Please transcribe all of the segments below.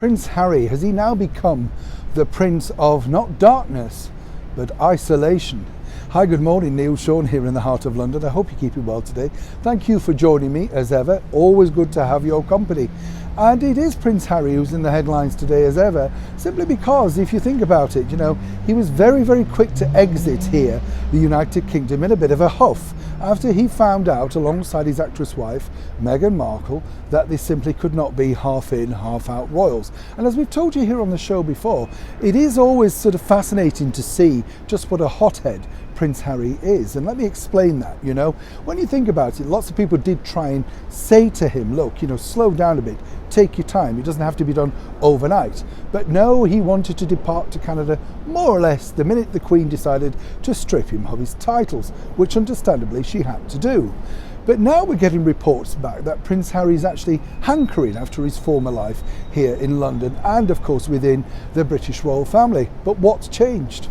Prince Harry, has he now become the Prince of not darkness, but isolation? Hi, good morning, Neil Sean here in the heart of London. I hope you're keeping well today. Thank you for joining me as ever. Always good to have your company. And it is Prince Harry who's in the headlines today as ever, simply because if you think about it, he was very, very quick to exit here, the United Kingdom, in a bit of a huff, after he found out, alongside his actress wife, Meghan Markle, that they simply could not be half in, half out royals. And as we've told you here on the show before, it is always sort of fascinating to see just what a hothead Prince Harry is. And let me explain that. When you think about it, lots of people did try and say to him, look, slow down a bit, take your time, it doesn't have to be done overnight. But no, he wanted to depart to Canada more or less the minute the Queen decided to strip him of his titles, which understandably she had to do. But now we're getting reports back that Prince Harry is actually hankering after his former life here in London and of course within the British royal family. But what's changed?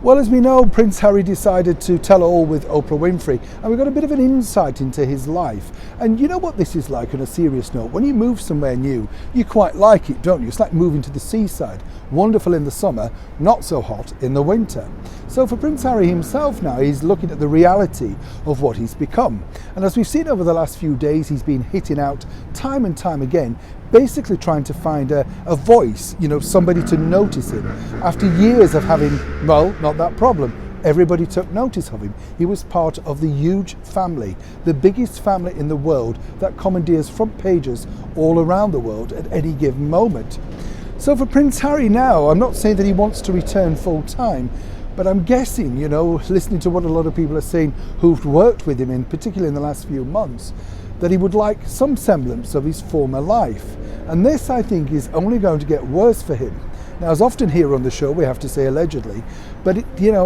Well, as we know, Prince Harry decided to tell all with Oprah Winfrey, and we got a bit of an insight into his life. And you know what this is like on a serious note? When you move somewhere new, you quite like it, don't you? It's like moving to the seaside. Wonderful in the summer, not so hot in the winter. So for Prince Harry himself now, he's looking at the reality of what he's become. And as we've seen over the last few days, he's been hitting out time and time again, basically trying to find a voice, somebody to notice him. After years of having, well, not that problem, everybody took notice of him. He was part of the huge family, the biggest family in the world that commandeers front pages all around the world at any given moment. So for Prince Harry now, I'm not saying that he wants to return full time, but I'm guessing, listening to what a lot of people are saying who've worked with him, in particular in the last few months, that he would like some semblance of his former life. And this, I think, is only going to get worse for him. Now, as often here on the show, we have to say allegedly, but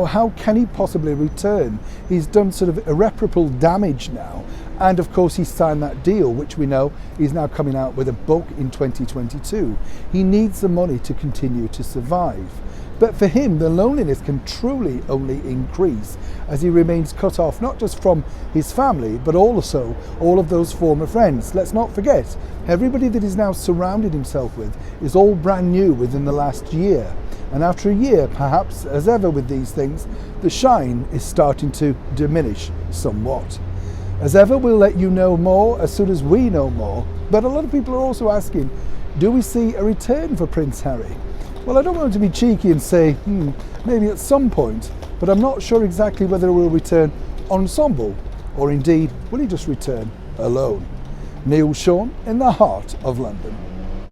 how can he possibly return? He's done sort of irreparable damage now. And of course, he signed that deal, which we know is now coming out with a book in 2022. He needs the money to continue to survive. But for him, the loneliness can truly only increase as he remains cut off not just from his family, but also all of those former friends. Let's not forget, everybody that he's now surrounded himself with is all brand new within the last year. And after a year, perhaps, as ever with these things, the shine is starting to diminish somewhat. As ever, we'll let you know more as soon as we know more. But a lot of people are also asking, do we see a return for Prince Harry? Well, I don't want to be cheeky and say, maybe at some point, but I'm not sure exactly whether he will return ensemble or indeed will he just return alone. Neil Sean in the heart of London.